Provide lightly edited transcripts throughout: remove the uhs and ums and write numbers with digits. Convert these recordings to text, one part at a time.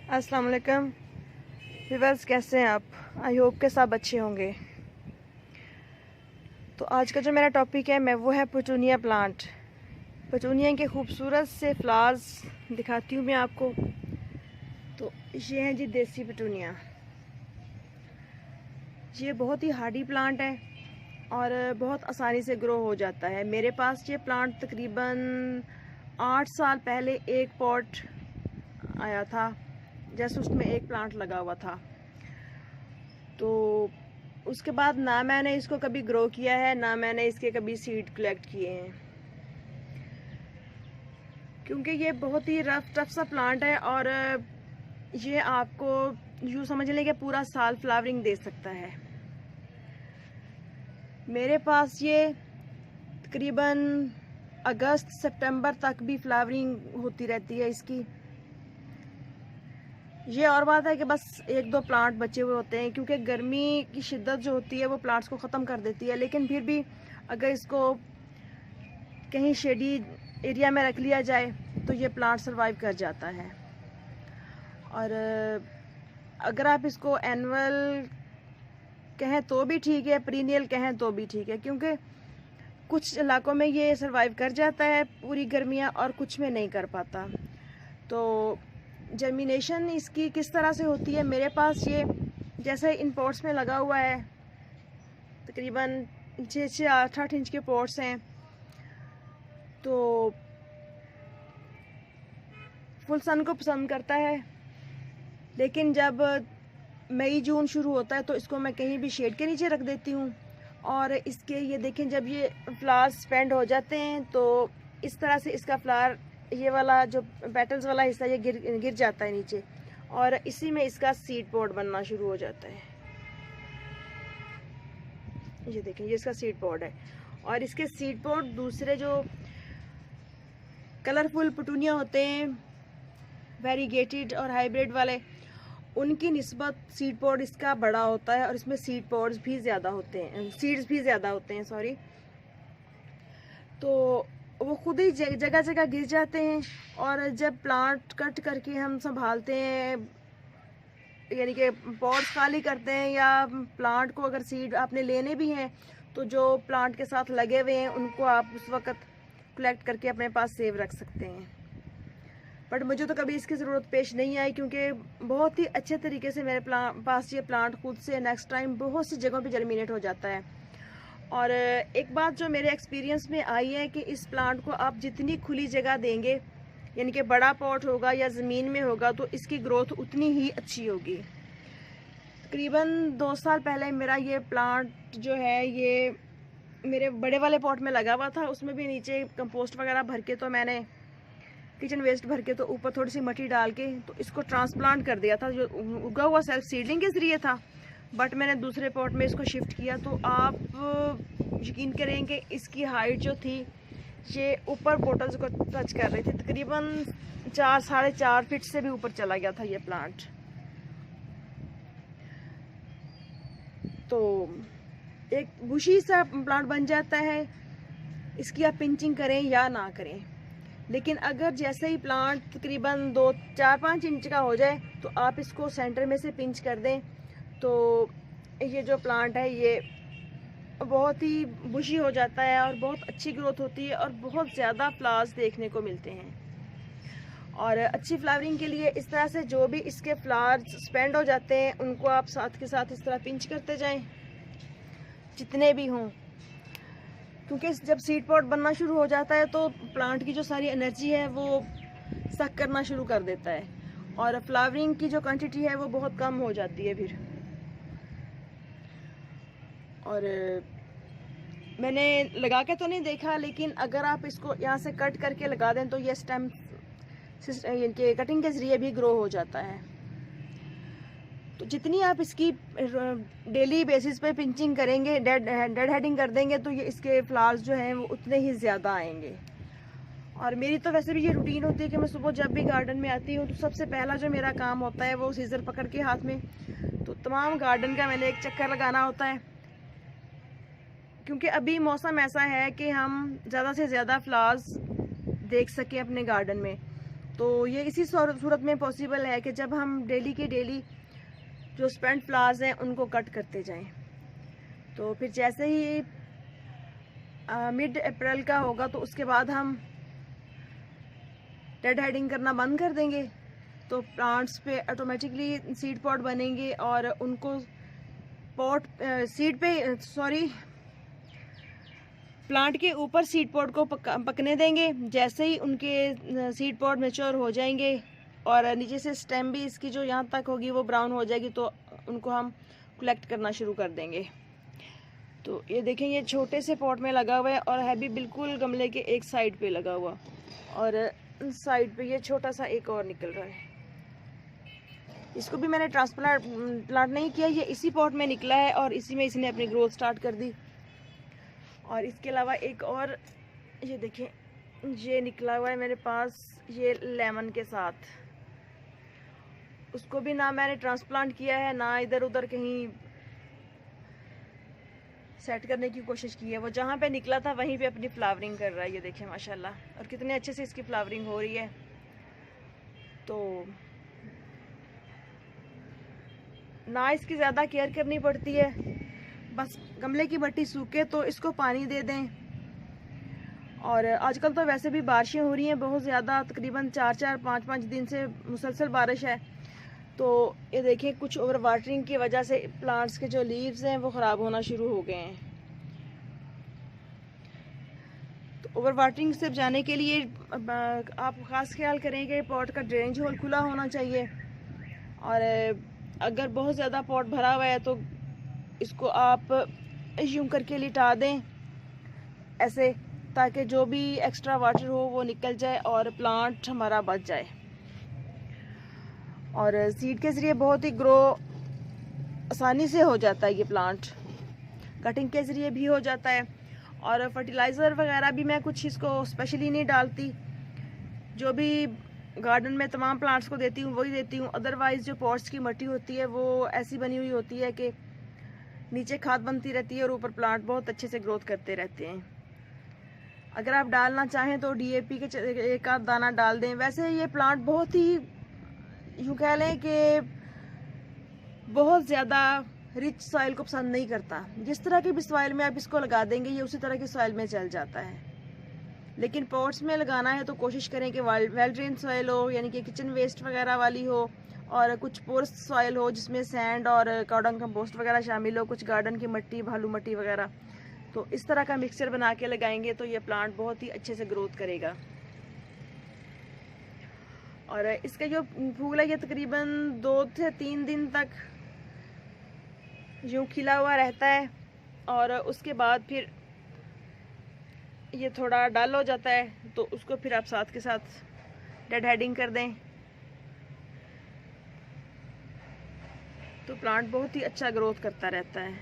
अस्सलाम वालेकुम व्यूअर्स, कैसे हैं आप? आई होप के सब अच्छे होंगे। तो आज का जो मेरा टॉपिक है वो है पेटूनिया प्लांट। पेटूनिया के खूबसूरत से फ्लावर्स दिखाती हूँ मैं आपको। तो ये है जी देसी पेटूनिया। ये बहुत ही हार्डी प्लांट है और बहुत आसानी से ग्रो हो जाता है। मेरे पास ये प्लांट तकरीबन 8 साल पहले एक पॉट आया था, जैसे उसमें एक प्लांट लगा हुआ था। तो उसके बाद ना मैंने इसको कभी ग्रो किया है, ना मैंने इसके कभी सीड कलेक्ट किए हैं, क्योंकि ये बहुत ही टफ सा प्लांट है और ये आपको यूँ समझ लें कि पूरा साल फ्लावरिंग दे सकता है। मेरे पास ये तकरीबन अगस्त सितंबर तक भी फ्लावरिंग होती रहती है इसकी। ये और बात है कि बस एक दो प्लांट बचे हुए होते हैं, क्योंकि गर्मी की शिद्दत जो होती है वो प्लांट्स को ख़त्म कर देती है। लेकिन फिर भी अगर इसको कहीं शेडी एरिया में रख लिया जाए तो ये प्लांट सरवाइव कर जाता है। और अगर आप इसको एनुअल कहें तो भी ठीक है, पीरियड कहें तो भी ठीक है, क्योंकि कुछ इलाकों में ये सरवाइव कर जाता है पूरी गर्मियाँ और कुछ में नहीं कर पाता। तो जर्मिनेशन इसकी किस तरह से होती है, मेरे पास ये जैसे इन पॉट्स में लगा हुआ है, तकरीबन 6-8 इंच के पॉट्स हैं। तो फुल सन को पसंद करता है, लेकिन जब मई जून शुरू होता है तो इसको मैं कहीं भी शेड के नीचे रख देती हूँ। और इसके ये देखें, जब ये फ्लावर्स स्पेंड हो जाते हैं तो इस तरह से इसका फ्लावर, ये वाला जो पेटल्स वाला हिस्सा, ये गिर जाता है नीचे, और इसी में इसका सीड पॉड बनना शुरू हो जाता है। ये देखें, ये इसका सीड पॉड है। और इसके सीड पॉड दूसरे जो कलरफुल पेटूनिया होते हैं, वेरीगेटेड और हाइब्रिड वाले, उनकी निस्बत सीड पॉड इसका बड़ा होता है और इसमें सीड पॉड्स भी ज़्यादा होते हैं, सीड्स भी ज़्यादा होते हैं, सॉरी। तो वो खुद ही जगह जगह गिर जाते हैं। और जब प्लांट कट करके हम संभालते हैं, यानी कि पॉट्स खाली करते हैं, या प्लांट को अगर सीड आपने लेने भी हैं तो जो प्लांट के साथ लगे हुए हैं उनको आप उस वक्त कलेक्ट करके अपने पास सेव रख सकते हैं। बट मुझे तो कभी इसकी ज़रूरत पेश नहीं आई, क्योंकि बहुत ही अच्छे तरीके से मेरे पास ये प्लांट खुद से नेक्स्ट टाइम बहुत सी जगहों पे जर्मिनेट हो जाता है। और एक बात जो मेरे एक्सपीरियंस में आई है कि इस प्लांट को आप जितनी खुली जगह देंगे, यानी कि बड़ा पॉट होगा या ज़मीन में होगा, तो इसकी ग्रोथ उतनी ही अच्छी होगी। तकरीबन 2 साल पहले मेरा ये प्लांट जो है ये मेरे बड़े वाले पॉट में लगा हुआ था। उसमें भी नीचे कंपोस्ट वगैरह भर के, तो मैंने किचन वेस्ट भर के, तो ऊपर थोड़ी सी मिट्टी डाल के तो इसको ट्रांसप्लांट कर दिया था, जो उगा हुआ सेल्फ सीडलिंग के ज़रिए था। बट मैंने दूसरे पॉट में इसको शिफ्ट किया, तो आप यकीन करेंगे इसकी हाइट जो थी ये ऊपर बोटल्स को टच कर रही थी। तकरीबन 4-4.5 फीट से भी ऊपर चला गया था ये प्लांट। तो एक बुशी सा प्लांट बन जाता है, इसकी आप पिंचिंग करें या ना करें। लेकिन अगर जैसे ही प्लांट तकरीबन 4-5 इंच का हो जाए तो आप इसको सेंटर में से पिंच कर दें, तो ये जो प्लांट है ये बहुत ही बुशी हो जाता है और बहुत अच्छी ग्रोथ होती है और बहुत ज़्यादा फ्लावर्स देखने को मिलते हैं। और अच्छी फ्लावरिंग के लिए इस तरह से जो भी इसके फ्लावर्स स्पेंड हो जाते हैं उनको आप साथ के साथ इस तरह पिंच करते जाएं, जितने भी हों, क्योंकि जब सीड पॉट बनना शुरू हो जाता है तो प्लांट की जो सारी एनर्जी है वो सक करना शुरू कर देता है और फ्लावरिंग की जो क्वांटिटी है वो बहुत कम हो जाती है फिर। और मैंने लगा के तो नहीं देखा, लेकिन अगर आप इसको यहाँ से कट करके लगा दें तो ये स्टेम के कटिंग के ज़रिए भी ग्रो हो जाता है। तो जितनी आप इसकी डेली बेसिस पे पिंचिंग करेंगे, डेड हेडिंग कर देंगे, तो ये इसके फ्लावर्स जो हैं वो उतने ही ज़्यादा आएंगे। और मेरी तो वैसे भी ये रूटीन होती है कि मैं सुबह जब भी गार्डन में आती हूँ तो सबसे पहला जो मेरा काम होता है वो सीज़र पकड़ के हाथ में, तो तमाम गार्डन का मैंने एक चक्कर लगाना होता है, क्योंकि अभी मौसम ऐसा है कि हम ज़्यादा से ज़्यादा फ्लावर्स देख सकें अपने गार्डन में। तो ये इसी सूरत में पॉसिबल है कि जब हम डेली के डेली जो स्पेंट फ्लावर्स हैं उनको कट करते जाएं। तो फिर जैसे ही मिड अप्रैल का होगा तो उसके बाद हम डेड हेडिंग करना बंद कर देंगे, तो प्लांट्स पे ऑटोमेटिकली सीड पॉट बनेंगे और उनको प्लांट के ऊपर सीड पॉट को पकने देंगे। जैसे ही उनके सीड पॉट मैच्योर हो जाएंगे और नीचे से स्टेम भी इसकी जो यहाँ तक होगी वो ब्राउन हो जाएगी, तो उनको हम कलेक्ट करना शुरू कर देंगे। तो ये देखें, ये छोटे से पॉट में लगा हुआ है और है भी बिल्कुल गमले के एक साइड पे लगा हुआ, और साइड पे ये छोटा सा एक और निकल रहा है। इसको भी मैंने ट्रांसप्लांट नहीं किया, ये इसी पॉट में निकला है और इसी में इसने अपनी ग्रोथ स्टार्ट कर दी। और इसके अलावा एक और ये देखें, ये निकला हुआ है मेरे पास, ये लेमन के साथ। उसको भी ना मैंने ट्रांसप्लांट किया है, ना इधर उधर कहीं सेट करने की कोशिश की है। वो जहाँ पे निकला था वहीं पे अपनी फ्लावरिंग कर रहा है। ये देखें माशाल्लाह, और कितने अच्छे से इसकी फ्लावरिंग हो रही है। तो ना इसकी ज़्यादा केयर करनी पड़ती है, बस गमले की मट्टी सूखे तो इसको पानी दे दें। और आजकल तो वैसे भी बारिशें हो रही हैं बहुत ज़्यादा, तकरीबन 4-5 दिन से मुसलसल बारिश है। तो ये देखें, कुछ ओवर वाटरिंग की वजह से प्लांट्स के जो लीव्स हैं वो ख़राब होना शुरू हो गए हैं। तो ओवर वाटरिंग से बचाने के लिए आप ख़ास ख्याल करें कि पॉट का ड्रेनेज होल खुला होना चाहिए, और अगर बहुत ज़्यादा पॉट भरा हुआ है तो इसको आप यूं करके लिटा दें ऐसे, ताकि जो भी एक्स्ट्रा वाटर हो वो निकल जाए और प्लांट हमारा बच जाए। और सीड के ज़रिए बहुत ही ग्रो आसानी से हो जाता है ये प्लांट, कटिंग के ज़रिए भी हो जाता है। और फर्टिलाइज़र वगैरह भी मैं कुछ इसको स्पेशली नहीं डालती, जो भी गार्डन में तमाम प्लांट्स को देती हूँ वही देती हूँ। अदरवाइज़ जो पॉट्स की मिट्टी होती है वो ऐसी बनी हुई होती है कि नीचे खाद बनती रहती है और ऊपर प्लांट बहुत अच्छे से ग्रोथ करते रहते हैं। अगर आप डालना चाहें तो DAP के एक आध दाना डाल दें। वैसे ये प्लांट बहुत ही यूँ कह लें कि बहुत ज़्यादा रिच सॉइल को पसंद नहीं करता। जिस तरह की भी सॉइल में आप इसको लगा देंगे ये उसी तरह की सॉइल में चल जाता है। लेकिन पॉट्स में लगाना है तो कोशिश करें कि वेल ड्रेन सॉइल हो, यानी कि किचन वेस्ट वगैरह वाली हो, और कुछ पोरस सॉइल हो जिसमें सैंड और काउडंग कंपोस्ट वगैरह शामिल हो, कुछ गार्डन की मिट्टी, भालू मिट्टी वगैरह। तो इस तरह का मिक्सचर बना के लगाएंगे तो ये प्लांट बहुत ही अच्छे से ग्रोथ करेगा। और इसका जो फूल है ये तकरीबन 2 से 3 दिन तक यूँ खिला हुआ रहता है, और उसके बाद फिर ये थोड़ा डल हो जाता है, तो उसको फिर आप साथ के साथ डेड हेडिंग कर दें तो प्लांट बहुत ही अच्छा ग्रोथ करता रहता है।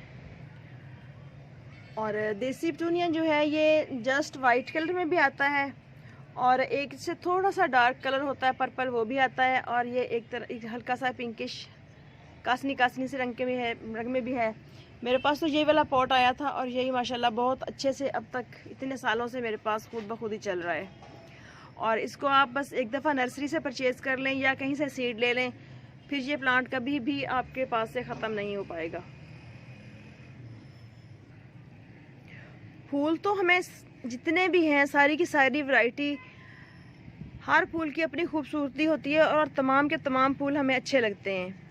और देसी पिटूनिया जो है ये जस्ट वाइट कलर में भी आता है, और एक से थोड़ा सा डार्क कलर होता है पर्पल, वो भी आता है। और ये एक हल्का सा पिंकिश कासनी से रंग में भी है। मेरे पास तो यही वाला पॉट आया था और यही माशाल्लाह बहुत अच्छे से अब तक इतने सालों से मेरे पास खुद ब खुद ही चल रहा है। और इसको आप बस एक दफ़ा नर्सरी से परचेज़ कर लें या कहीं से सीड ले लें, फिर ये प्लांट कभी भी आपके पास से ख़त्म नहीं हो पाएगा। फूल तो हमें जितने भी हैं सारी की सारी वैरायटी, हर फूल की अपनी खूबसूरती होती है और तमाम के तमाम फूल हमें अच्छे लगते हैं।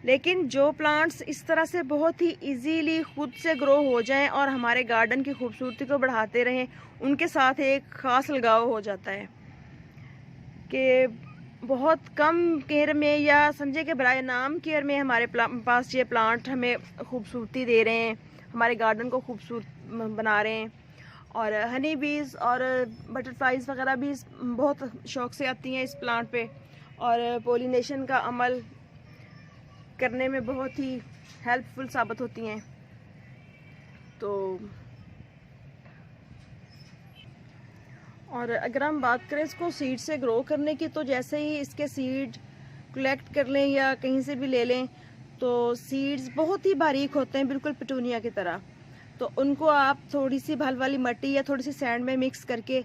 लेकिन जो प्लांट्स इस तरह से बहुत ही इजीली खुद से ग्रो हो जाएं और हमारे गार्डन की खूबसूरती को बढ़ाते रहें, उनके साथ एक ख़ास लगाव हो जाता है कि बहुत कम केयर में या समझे के बराए नाम केयर में हमारे पास ये प्लांट हमें खूबसूरती दे रहे हैं, हमारे गार्डन को खूबसूरत बना रहे हैं। और हनी बीज और बटरफ्लाइज वगैरह भी बहुत शौक से आती हैं इस प्लांट पे, और पोलिनेशन का अमल करने में बहुत ही हेल्पफुल साबित होती हैं। तो और अगर हम बात करें इसको सीड से ग्रो करने की, तो जैसे ही इसके सीड कलेक्ट कर लें या कहीं से भी ले लें तो सीड्स बहुत ही बारीक होते हैं, बिल्कुल पिटूनिया की तरह। तो उनको आप थोड़ी सी भल वाली मिट्टी या थोड़ी सी सैंड में मिक्स करके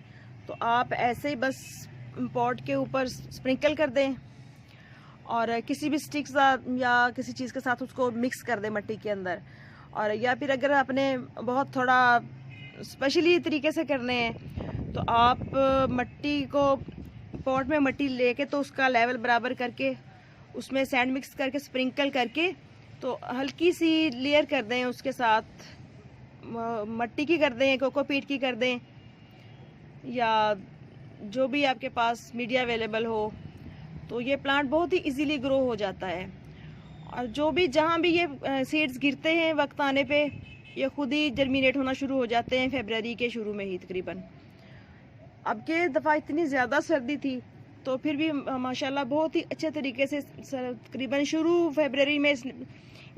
तो आप ऐसे ही बस पॉट के ऊपर स्प्रिंकल कर दें और किसी भी स्टिक्स या किसी चीज़ के साथ उसको मिक्स कर दें मट्टी के अंदर। और या फिर अगर आपने बहुत थोड़ा स्पेशली तरीके से करने हैं तो आप मट्टी को पॉट में मट्टी लेके तो उसका लेवल बराबर करके उसमें सैंड मिक्स करके स्प्रिंकल करके तो हल्की सी लेयर कर दें, उसके साथ मट्टी की कर दें, कोकोपीट की कर दें, या जो भी आपके पास मीडिया अवेलेबल हो, तो ये प्लांट बहुत ही इजीली ग्रो हो जाता है। और जो भी जहाँ भी ये सीड्स गिरते हैं वक्त आने पे ये खुद ही जर्मिनेट होना शुरू हो जाते हैं फरवरी के शुरू में ही तकरीबन। अब के दफ़ा इतनी ज़्यादा सर्दी थी तो फिर भी माशाल्लाह बहुत ही अच्छे तरीके से तकरीबन शुरू फरवरी में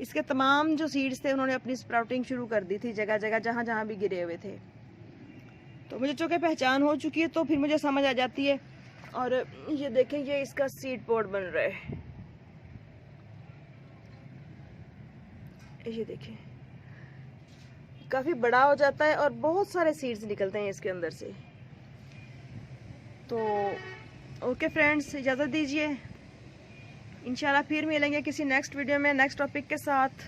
इसके तमाम जो सीड्स थे उन्होंने अपनी स्प्राउटिंग शुरू कर दी थी जगह जगह जहाँ भी गिरे हुए थे। तो मुझे चूँकि पहचान हो चुकी है तो फिर मुझे समझ आ जाती है। और ये देखें, ये इसका सीड पॉट बन रहा है, ये देखें काफ़ी बड़ा हो जाता है और बहुत सारे सीड्स निकलते हैं इसके अंदर से। तो ओके फ्रेंड्स, इजाज़त दीजिए, इंशाल्लाह फिर मिलेंगे किसी नेक्स्ट वीडियो में नेक्स्ट टॉपिक के साथ।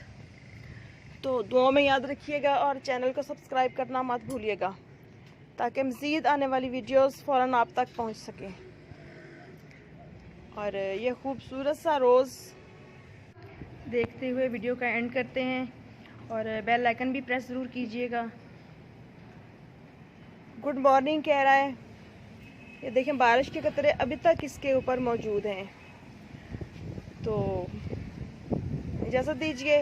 तो दुआ में याद रखिएगा और चैनल को सब्सक्राइब करना मत भूलिएगा ताकि मज़ीद आने वाली वीडियोस फ़ौरन आप तक पहुंच सकें। और ये खूबसूरत सा रोज़ देखते हुए वीडियो का एंड करते हैं और बेल आइकन भी प्रेस ज़रूर कीजिएगा। गुड मॉर्निंग कह रहा है, ये देखें बारिश के कतरे अभी तक इसके ऊपर मौजूद हैं। तो इजाज़त दीजिए,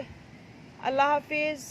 अल्लाह हाफिज़।